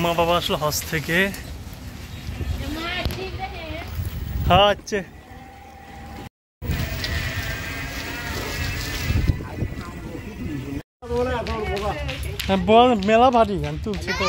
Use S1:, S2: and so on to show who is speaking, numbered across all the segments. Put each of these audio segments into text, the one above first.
S1: মা বাবা আসলো হজ থেকে। আচ্ছা বল, মেলা ভারী গান তুলছে তো।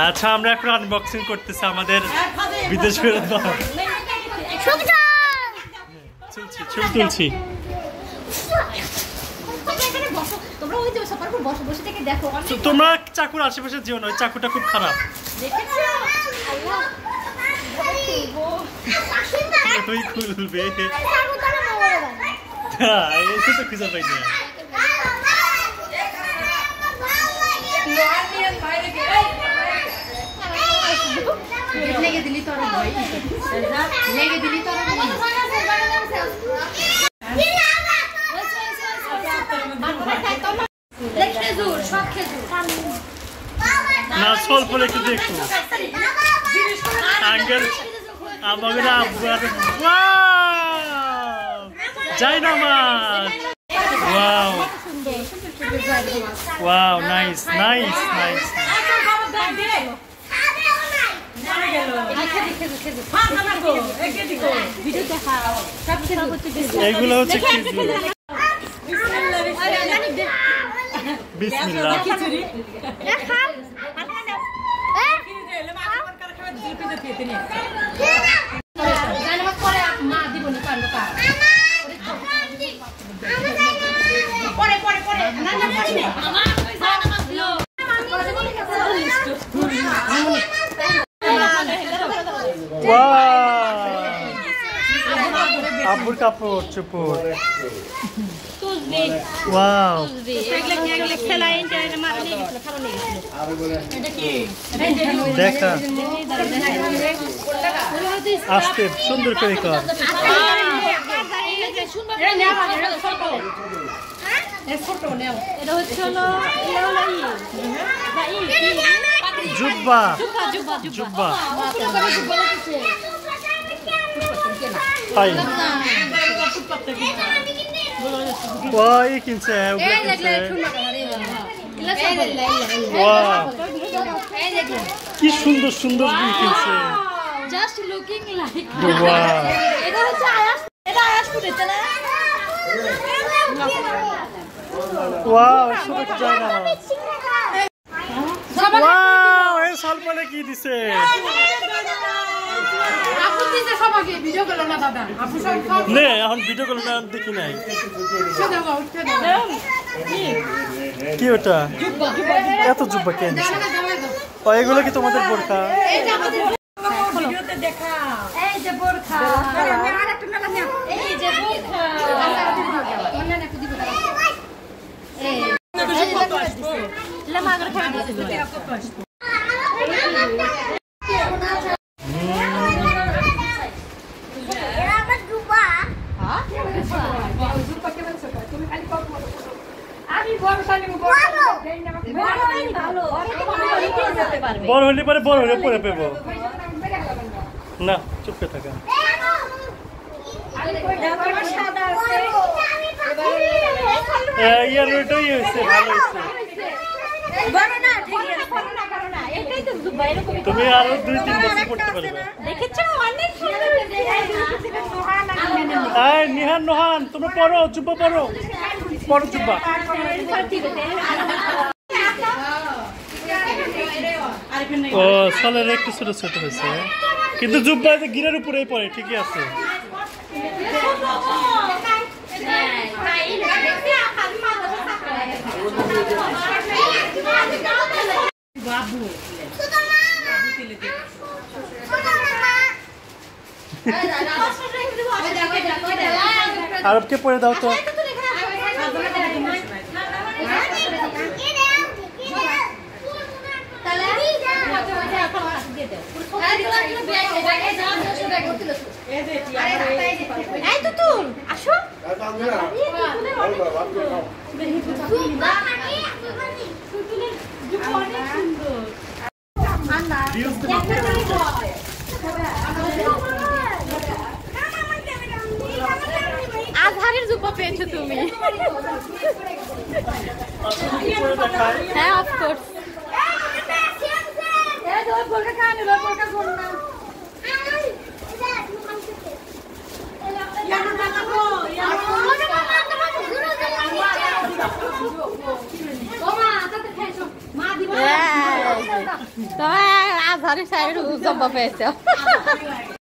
S1: আচ্ছা, আমরা এখন আনবক্সিং করতেছি আমাদের বিদেশ ফেরত তুলছি। তোমরা চাকুর আশেপাশে যেও না, ওই চাকুটা খুব খারাপ। খুলবে তো খুঁজে পাই না। না স্বল্প একটু দেখো আমাদের যাই না মাছ। Wow wow, nice nice nice. এগুলো হচ্ছে বিসমিল্লাহ। আব্বুর কাপড় চোপড়। ওয়াও, দেখা আস্তে সুন্দর করে কর। জুব্বা জুব্বা কিনছে। কি সুন্দর সুন্দর কিনছে। কি দিছে নে, এখন ভিডিও কল না দেখি নাই। কি ওটা? এত জুব্বা কেন? এগুলো কি তোমাদের বোরখা? বড় হলে পরে বড় হলে পরে পেব না, চুপকে থাকা। ইয়ারটাই হয়েছে, ভালো হয়েছে। তুমি আরো 2-3 বছর পড়তে পারবে। নিহান নোহান, তোমরা পড়ো, জুব্বা পড়ো, পড়ো জুব্বা। ও সালের একটু ছোট ছোট হয়েছে, কিন্তু জুব্বা গিরের উপরেই পড়ে, ঠিকই আছে। আরবকে পড়ে দাও তো।
S2: এই তুতুল আসো আজহারের জুব্বা পেয়েছো তুমি হ্যাঁ অফকোর্স আজহারের সাহেবের জব্বা পেয়েছো